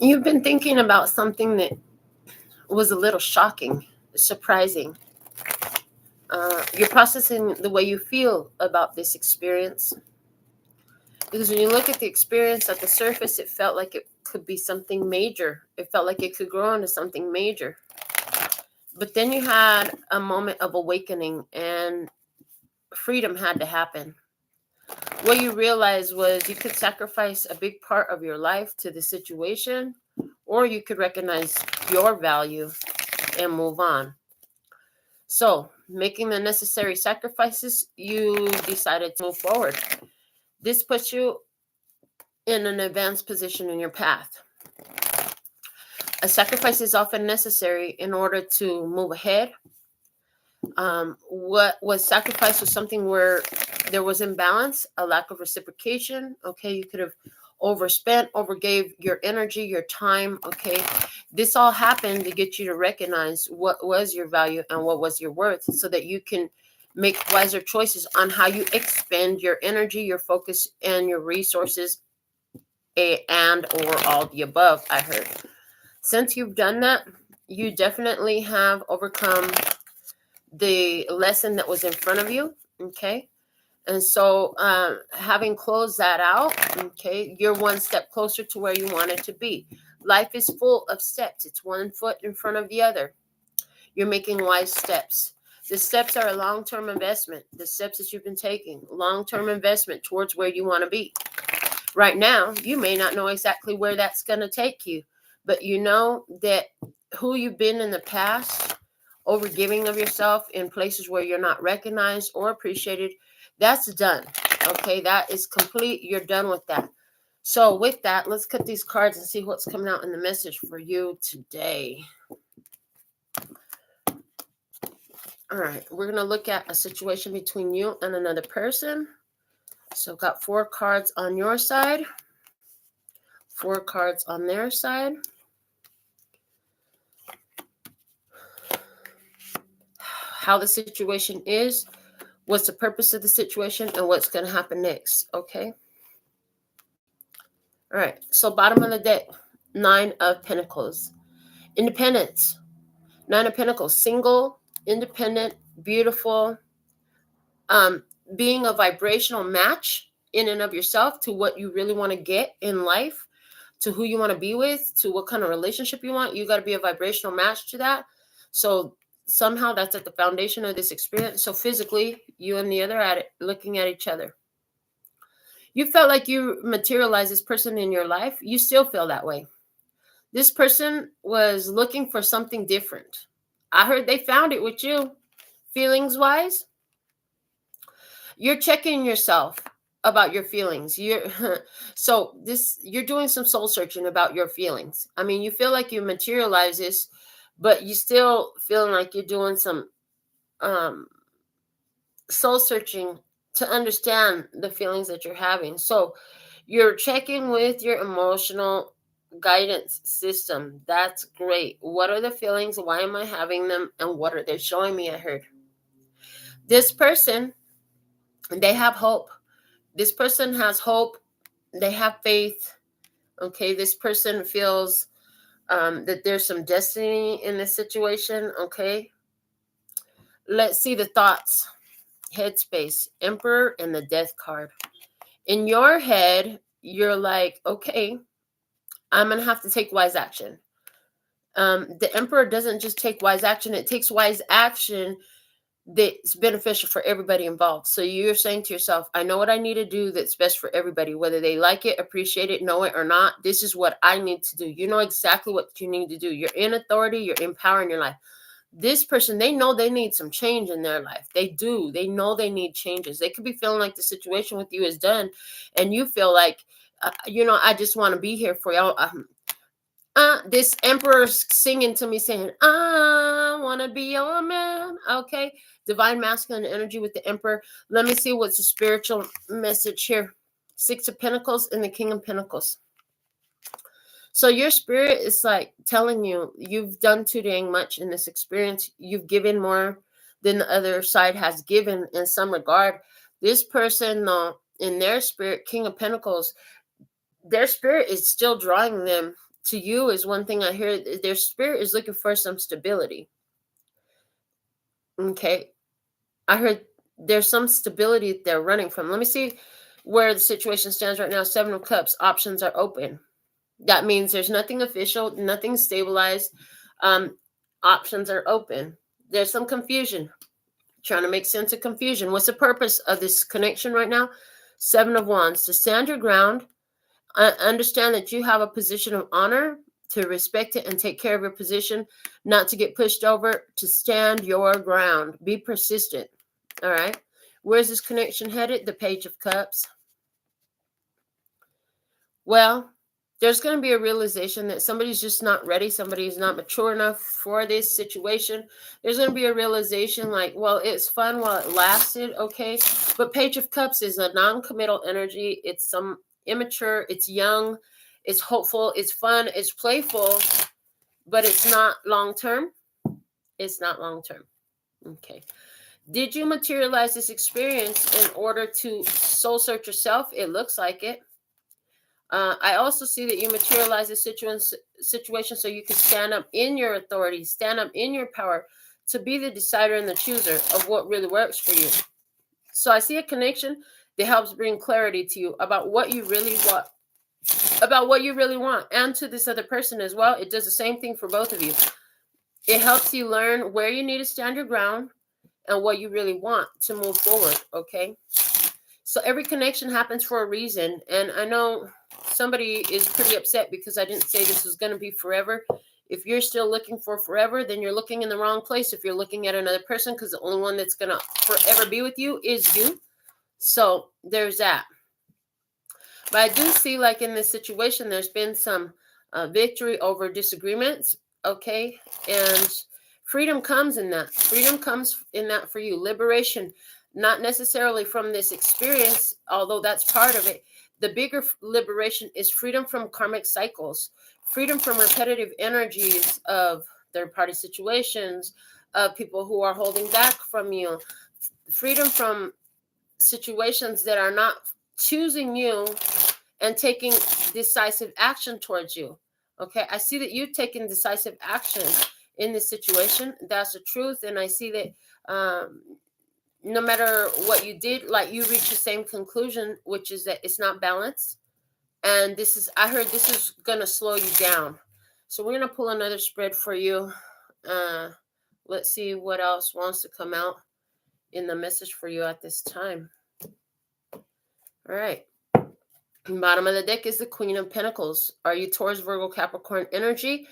You've been thinking about something that was a little shocking, surprising. You're processing the way you feel about this experience. Because when you look at the experience at the surface, it felt like it could be something major. It felt like it could grow into something major. But then you had a moment of awakening and freedom had to happen. What you realized was you could sacrifice a big part of your life to the situation, or you could recognize your value and move on. So, making the necessary sacrifices, you decided to move forward. This puts you in an advanced position in your path. A sacrifice is often necessary in order to move ahead. What was sacrificed was something where there was imbalance, a lack of reciprocation. Okay, you could have overspent, overgave your energy, your time. Okay, this all happened to get you to recognize what was your value and what was your worth, so that you can make wiser choices on how you expend your energy, your focus, and your resources, and or all the above. I heard. Since you've done that, you definitely have overcome the lesson that was in front of you. Okay. And so having closed that out, okay, you're one step closer to where you wanted to be. Life is full of steps. It's one foot in front of the other. You're making wise steps. The steps are a long-term investment. The steps that you've been taking, long-term investment towards where you want to be. Right now, you may not know exactly where that's going to take you, but you know that who you've been in the past, overgiving of yourself in places where you're not recognized or appreciated, that's done. Okay, that is complete. You're done with that. So with that, let's cut these cards and see what's coming out in the message for you today. All right, we're going to look at a situation between you and another person. So got 4 cards on your side, 4 cards on their side. How the situation is, what's the purpose of the situation, and what's going to happen next. Okay. All right. So bottom of the deck, 9 of Pentacles. Independence. 9 of Pentacles. Single, independent, beautiful. Being a vibrational match in and of yourself to what you really want to get in life, to who you want to be with, to what kind of relationship you want. You got to be a vibrational match to that. So somehow that's at the foundation of this experience. So physically, you and the other at it, looking at each other. You felt like you materialized this person in your life. You still feel that way. This person was looking for something different. I heard they found it with you. Feelings wise, you're checking yourself about your feelings. You're doing some soul searching about your feelings. I mean, you feel like you materialize this, but you still feeling like you're doing some soul searching to understand the feelings that you're having. So you're checking with your emotional guidance system. That's great. What are the feelings? Why am I having them? And what are they showing me? I heard this person, they have hope. This person has hope. They have faith. Okay. This person feels that there's some destiny in this situation. Okay. Let's see the thoughts. Headspace, Emperor, and the Death card. In your head, you're like, okay, I'm going to have to take wise action. The Emperor doesn't just take wise action. It takes wise action that's beneficial for everybody involved. So you're saying to yourself, I know what I need to do that's best for everybody, whether they like it, appreciate it, know it or not. This is what I need to do. You know exactly what you need to do. You're in authority. You're in power in your life. This person, they know they need some change in their life. They do. They know they need changes. They could be feeling like the situation with you is done. And you feel like, I just want to be here for y'all. This Emperor's singing to me saying, I want to be your man. Okay. Divine masculine energy with the Emperor. Let me see what's the spiritual message here. 6 of Pentacles and the King of Pentacles. So your spirit is like telling you you've done too dang much in this experience. You've given more than the other side has given in some regard. This person, though, in their spirit, King of Pentacles, their spirit is still drawing them to you is one thing I hear. Their spirit is looking for some stability. Okay. I heard there's some stability they're running from. Let me see where the situation stands right now. 7 of Cups. Options are open. That means there's nothing official, nothing stabilized. Options are open. There's some confusion. Trying to make sense of confusion. What's the purpose of this connection right now? 7 of Wands. To stand your ground. Understand that you have a position of honor, to respect it and take care of your position, not to get pushed over, to stand your ground. Be persistent. All right. Where's this connection headed? The Page of Cups. Well, there's going to be a realization that somebody's just not ready. Somebody's not mature enough for this situation. There's going to be a realization like, well, it's fun while it lasted. Okay. But Page of Cups is a non-committal energy. It's some immature. It's young. It's hopeful. It's fun. It's playful. But it's not long-term. It's not long-term. Okay. Did you materialize this experience in order to soul search yourself? It looks like it. I also see that you materialize this situation so you can stand up in your authority, stand up in your power to be the decider and the chooser of what really works for you. So I see a connection that helps bring clarity to you about what you really want, and to this other person as well. It does the same thing for both of you. It helps you learn where you need to stand your ground and what you really want to move forward. Okay. So every connection happens for a reason. And I know somebody is pretty upset because I didn't say this was going to be forever. If you're still looking for forever, then you're looking in the wrong place. If you're looking at another person, because the only one that's going to forever be with you is you. So there's that. But I do see, like in this situation, there's been some victory over disagreements. Okay. And freedom comes in that. Freedom comes in that for you. Liberation. Not necessarily from this experience, although that's part of it. The bigger liberation is freedom from karmic cycles, freedom from repetitive energies of third-party situations, of people who are holding back from you, freedom from situations that are not choosing you and taking decisive action towards you. Okay, I see that you've taken decisive action in this situation. That's the truth. And I see that no matter what you did, like you reach the same conclusion, which is that it's not balanced. And I heard this is going to slow you down. So we're going to pull another spread for you. Let's see what else wants to come out in the message for you at this time. All right. Bottom of the deck is the Queen of Pentacles. Are you Taurus, Virgo, Capricorn energy?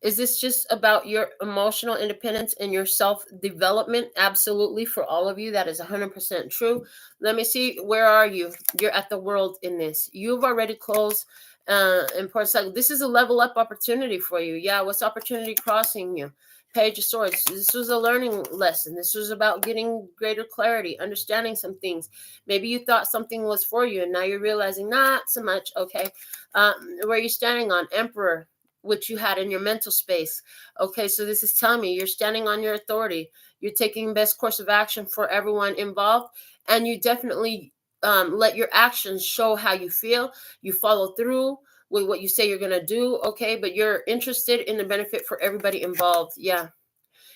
Is this just about your emotional independence and your self-development? Absolutely. For all of you, that is 100% true. Let me see. Where are you? You're at the World in this. You've already closed important cycle. This is a level up opportunity for you. Yeah. What's opportunity crossing you? Page of Swords. This was a learning lesson. This was about getting greater clarity, understanding some things. Maybe you thought something was for you and now you're realizing not so much. Okay. Where are you standing on? Emperor, which you had in your mental space. Okay, so this is telling me you're standing on your authority. You're taking best course of action for everyone involved. And you definitely let your actions show how you feel. You follow through with what you say you're going to do. Okay, but you're interested in the benefit for everybody involved. Yeah.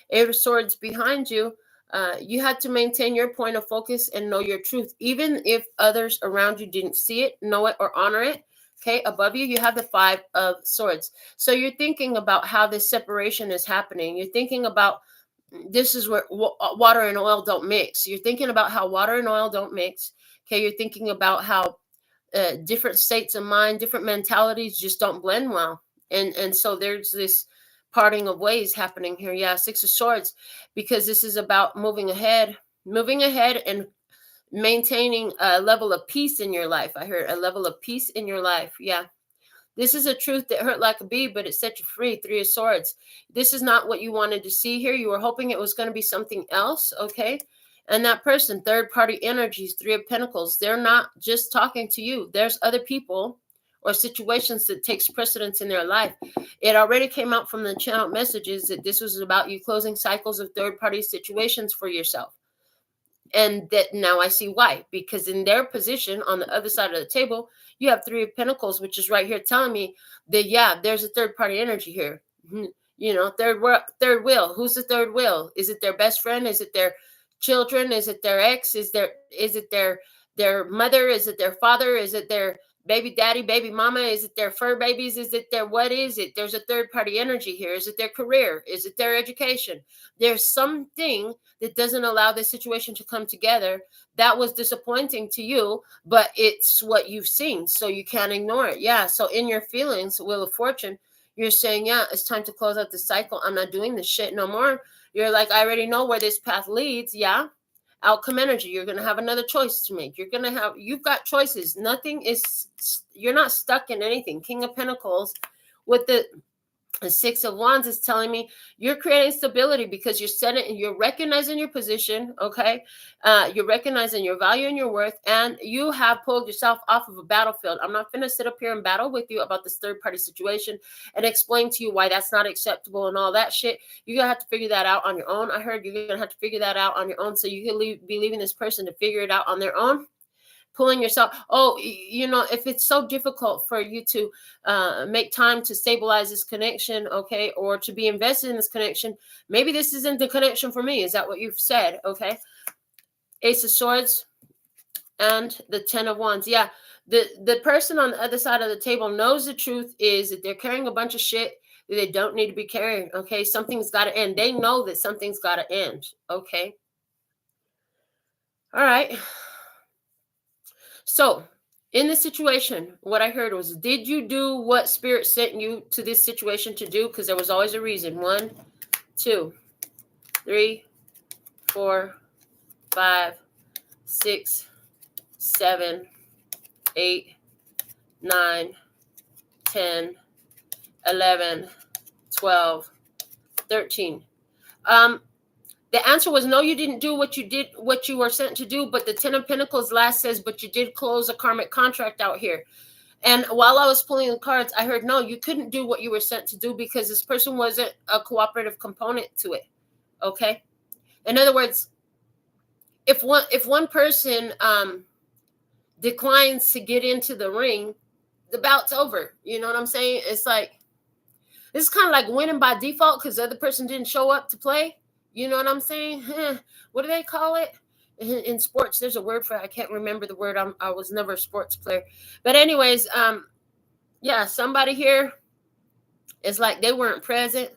Eight of Swords behind you. You had to maintain your point of focus and know your truth. Even if others around you didn't see it, know it, or honor it. Okay, above you, you have the Five of Swords. So you're thinking about how this separation is happening. You're thinking about this is where water and oil don't mix. You're thinking about how water and oil don't mix. Okay, you're thinking about how different states of mind, different mentalities just don't blend well. And so there's this parting of ways happening here. Yeah, Six of Swords, because this is about moving ahead and maintaining a level of peace in your life. I heard a level of peace in your life. Yeah. This is a truth that hurt like a bee, but it set you free. Three of Swords. This is not what you wanted to see here. You were hoping it was going to be something else. Okay. And that person, third party energies, Three of Pentacles, they're not just talking to you. There's other people or situations that takes precedence in their life. It already came out from the channel messages that this was about you closing cycles of third party situations for yourself. And that now I see why, because in their position on the other side of the table, you have 3 of Pentacles, which is right here telling me that, yeah, there's a third party energy here. You know, third wheel. Who's the third wheel? Is it their best friend? Is it their children? Is it their ex? Is it their mother? Is it their father? Is it their baby daddy, baby mama? Is it their fur babies? Is it their, what is it? There's a third party energy here. Is it their career? Is it their education? There's something that doesn't allow this situation to come together. That was disappointing to you, but it's what you've seen, so you can't ignore it. Yeah, so in your feelings, Wheel of Fortune, you're saying, yeah, it's time to close out the cycle. I'm not doing this shit no more. You're like, I already know where this path leads. Yeah. Outcome energy. You're going to have another choice to make. You've got choices. Nothing is, you're not stuck in anything. King of Pentacles with the 6 of Wands is telling me you're creating stability because you're recognizing your position. Okay. You're recognizing your value and your worth, and you have pulled yourself off of a battlefield. I'm not going to sit up here and battle with you about this third party situation and explain to you why that's not acceptable and all that shit. You're going to have to figure that out on your own. I heard you're going to have to figure that out on your own, so you can be leaving this person to figure it out on their own. Pulling yourself, if it's so difficult for you to make time to stabilize this connection, okay, or to be invested in this connection, maybe this isn't the connection for me. Is that what you've said? Okay. Ace of Swords and the 10 of Wands. Yeah, the person on the other side of the table knows the truth is that they're carrying a bunch of shit that they don't need to be carrying. Okay, something's got to end. They know that something's got to end. Okay. All right. So, in this situation, what I heard was, did you do what Spirit sent you to this situation to do? Because there was always a reason. 1, 2, 3, 4, 5, 6, 7, 8, 9, 10, 11, 12, 13. The answer was no, you didn't do what you were sent to do. But the 10 of Pentacles last says, but you did close a karmic contract out here. And while I was pulling the cards, I heard, no, you couldn't do what you were sent to do because this person wasn't a cooperative component to it. Okay. In other words, if one person declines to get into the ring, the bout's over. You know what I'm saying? It's like, this is kind of like winning by default because the other person didn't show up to play. You know what I'm saying? What do they call it? In sports, there's a word for it. I can't remember the word. I was never a sports player. But anyways, yeah, somebody here is like they weren't present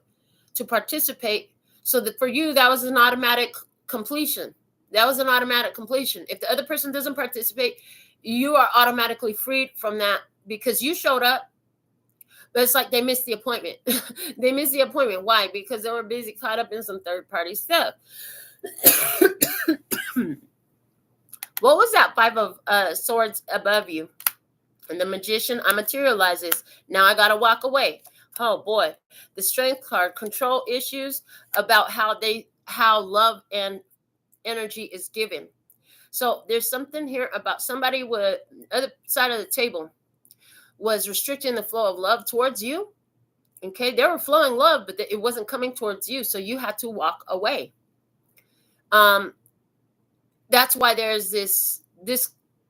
to participate. So that for you, that was an automatic completion. That was an automatic completion. If the other person doesn't participate, you are automatically freed from that because you showed up. But it's like they missed the appointment. They missed the appointment. Why? Because they were busy caught up in some third-party stuff. What was that 5 of Swords above you? And the Magician, I materialize this. Now I got to walk away. Oh, boy. The Strength card, control issues about how love and energy is given. So there's something here about somebody with other side of the table was restricting the flow of love towards you. Okay, they were flowing love, but it wasn't coming towards you, so you had to walk away. That's why there's this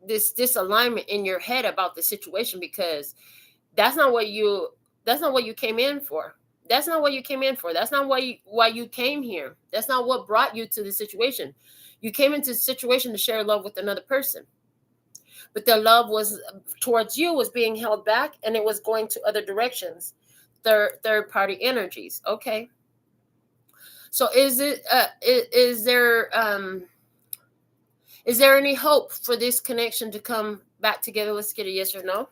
disalignment in your head about the situation, because that's not what you came in for. That's not what you came in for. That's not why you came here. That's not what brought you to the situation. You came into the situation to share love with another person. But their love was towards you was being held back, and it was going to other directions, third party energies. Okay. So is there any hope for this connection to come back together? Let's get a yes or no.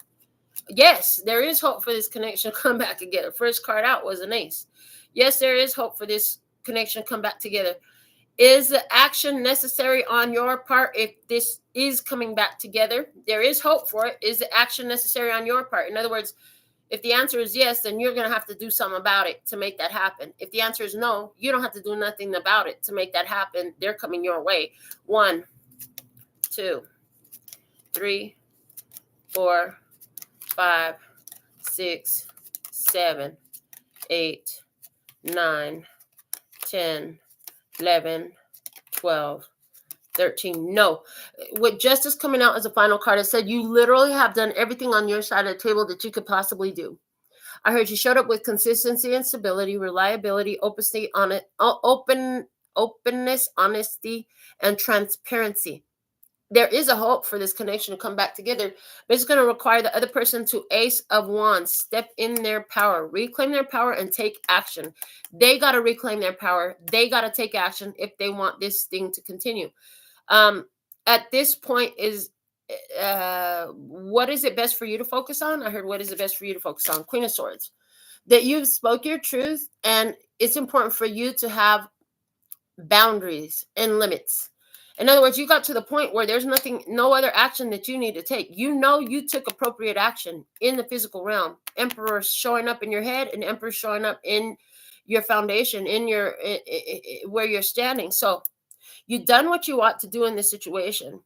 Yes, there is hope for this connection to come back together. First card out was an ace. Yes, there is hope for this connection to come back together. Is the action necessary on your part if this is coming back together? There is hope for it. Is the action necessary on your part? In other words, if the answer is yes, then you're going to have to do something about it to make that happen. If the answer is no, you don't have to do nothing about it to make that happen. They're coming your way. 1, 2, 3, 4, 5, 6, 7, 8, 9, 10, 11, 12, 13, no. With justice coming out as a final card, it said you literally have done everything on your side of the table that you could possibly do. I heard you showed up with consistency and stability, reliability, openness, honesty, and transparency. There is a hope for this connection to come back together, but it's going to require the other person to Ace of Wands, step in their power, reclaim their power, and take action. They got to reclaim their power. They got to take action if they want this thing to continue. At this point is what is it best for you to focus on? I heard what is it best for you to focus on? Queen of Swords. That you've spoke your truth, and it's important for you to have boundaries and limits. In other words, you got to the point where there's no other action that you need to take. You know you took appropriate action in the physical realm. Emperor showing up in your head and Emperor showing up in your foundation, in your where you're standing. So you've done what you ought to do in this situation.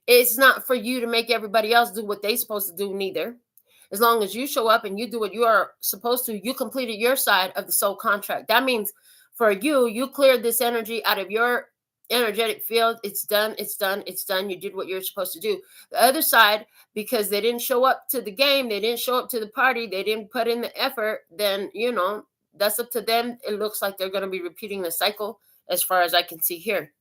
It's not for you to make everybody else do what they're supposed to do neither. As long as you show up and you do what you are supposed to, you completed your side of the soul contract. That means for you, you cleared this energy out of your energetic field. It's done. It's done. It's done. You did what you're supposed to do. The other side, because they didn't show up to the game, they didn't show up to the party, they didn't put in the effort, then, that's up to them. It looks like they're going to be repeating the cycle as far as I can see here.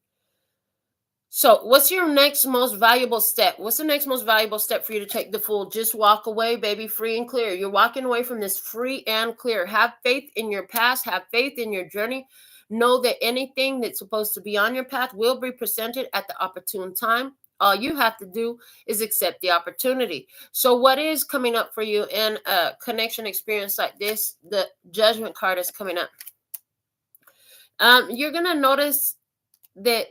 So what's your next most valuable step? What's the next most valuable step for you to take the Fool? Just walk away, baby, free and clear. You're walking away from this free and clear. Have faith in your past. Have faith in your journey. Know that anything that's supposed to be on your path will be presented at the opportune time. All you have to do is accept the opportunity. So what is coming up for you in a connection experience like this? The Judgment card is coming up. You're going to notice that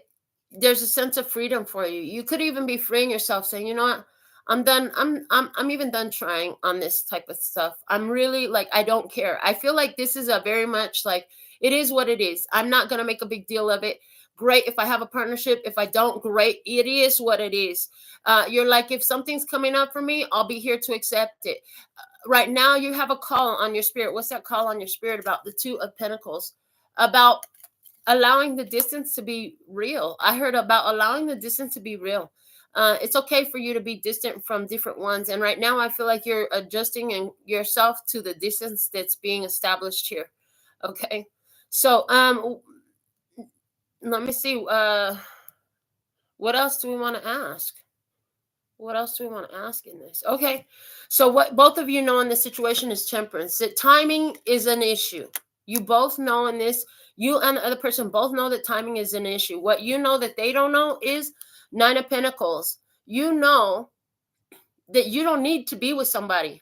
there's a sense of freedom for you. You could even be freeing yourself, saying, you know what, I'm done. I'm even done trying on this type of stuff. I'm really I don't care. I feel like this is a very much it is what it is. I'm not going to make a big deal of it. Great if I have a partnership. If I don't, great. It is what it is. You're like, if something's coming up for me, I'll be here to accept it. Right now, you have a call on your spirit. What's that call on your spirit about? The Two of Pentacles. About allowing the distance to be real. I heard about allowing the distance to be real. It's okay for you to be distant from different ones. And right now I feel like you're adjusting yourself to the distance that's being established here. Okay. So let me see. What else do we want to ask? What else do we want to ask in this? Okay. So what both of you know in this situation is temperance. That timing is an issue. You both know in this, you and the other person both know that timing is an issue. What you know that they don't know is Nine of Pentacles. You know that you don't need to be with somebody.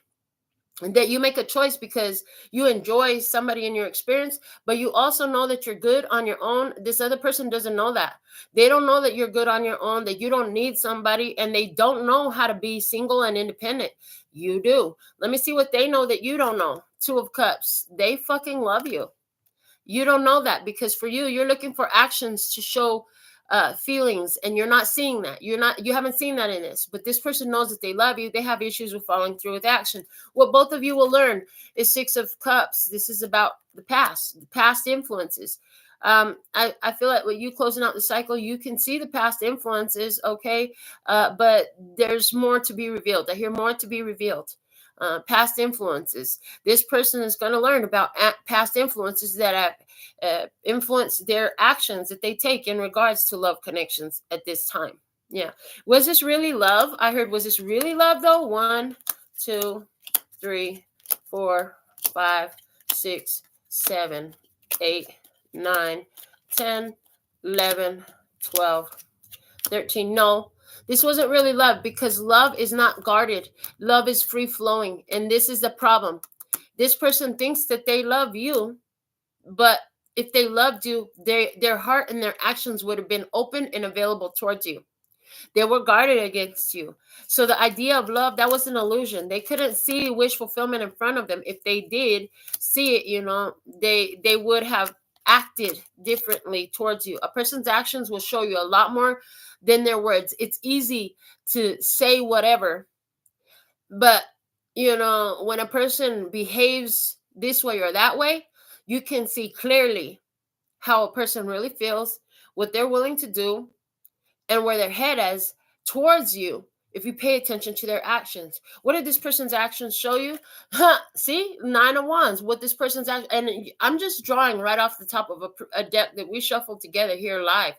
And that you make a choice because you enjoy somebody in your experience, but you also know that you're good on your own. This other person doesn't know that. They don't know that you're good on your own, that you don't need somebody, and they don't know how to be single and independent. You do. Let me see what they know that you don't know. Two of Cups. They fucking love you. You don't know that because for you, you're looking for actions to show feelings, and you're not seeing that. You haven't seen that in this, but this person knows that they love you. They have issues with following through with action. What both of you will learn is Six of Cups. This is about the past influences. I feel like with you closing out the cycle, you can see the past influences, okay, but there's more to be revealed. I hear more to be revealed. Past influences. This person is going to learn about past influences that have influenced their actions that they take in regards to love connections at this time. Yeah. Was this really love? I heard, was this really love though? 1, 2, 3, 4, 5, 6, 7, 8, 9, 10, 11, 12, 13. No, this wasn't really love because love is not guarded. Love is free flowing. And this is the problem. This person thinks that they love you, but if they loved you, their heart and their actions would have been open and available towards you. They were guarded against you. So the idea of love, that was an illusion. They couldn't see wish fulfillment in front of them. If they did see it, they would have acted differently towards you. A person's actions will show you a lot more than their words. It's easy to say whatever, but when a person behaves this way or that way, you can see clearly how a person really feels, what they're willing to do, and where their head is towards you if you pay attention to their actions. What did this person's actions show you? See, 9 of Wands. What this person's action, and I'm just drawing right off the top of a deck that we shuffled together here live.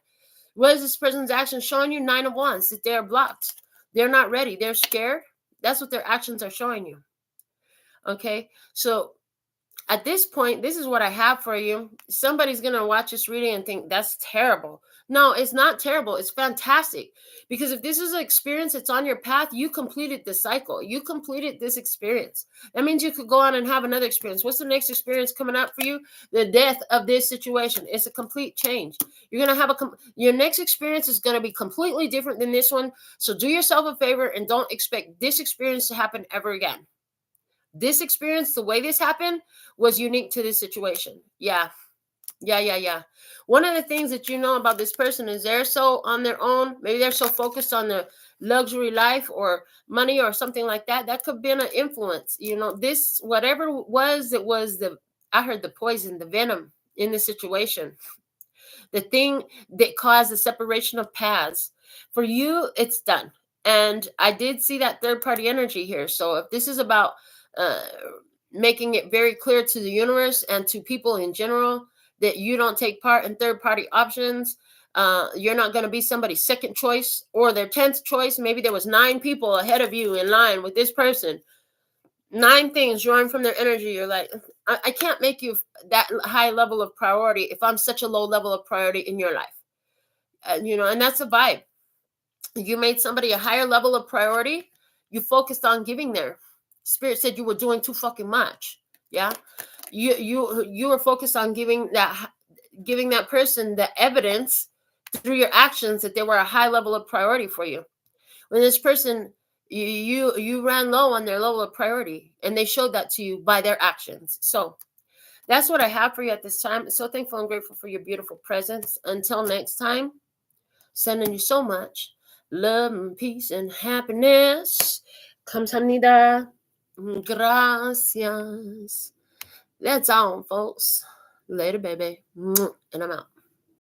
What is this person's action showing you? 9 of Wands. That they're blocked. They're not ready. They're scared. That's what their actions are showing you. Okay, so at this point, this is what I have for you. Somebody's going to watch this reading and think that's terrible. No, it's not terrible. It's fantastic. Because if this is an experience that's on your path, you completed the cycle. You completed this experience. That means you could go on and have another experience. What's the next experience coming up for you? The death of this situation. It's a complete change. You're going to have your next experience is going to be completely different than this one. So do yourself a favor and don't expect this experience to happen ever again. This experience, the way this happened, was unique to this situation. Yeah. One of the things that you know about this person is they're so on their own. Maybe they're so focused on their luxury life or money or something like that. That could be an influence. You know, this, whatever it was I heard the poison, the venom in the situation. The thing that caused the separation of paths. For you, it's done. And I did see that third party energy here. So if this is about making it very clear to the universe and to people in general that you don't take part in third party options, you're not going to be somebody's second choice or their 10th choice. Maybe there was 9 people ahead of you in line with this person. 9 things drawing from their energy. You're like, I can't make you that high level of priority if I'm such a low level of priority in your life. And that's a vibe. You made somebody a higher level of priority. You focused on giving there. Spirit said you were doing too fucking much. Yeah. You were focused on giving that person the evidence through your actions that they were a high level of priority for you. When this person, you ran low on their level of priority, and they showed that to you by their actions. So that's what I have for you at this time. So thankful and grateful for your beautiful presence. Until next time, sending you so much love and peace and happiness. Kamsahamnida. Gracias. That's all, folks. Later, baby. And I'm out.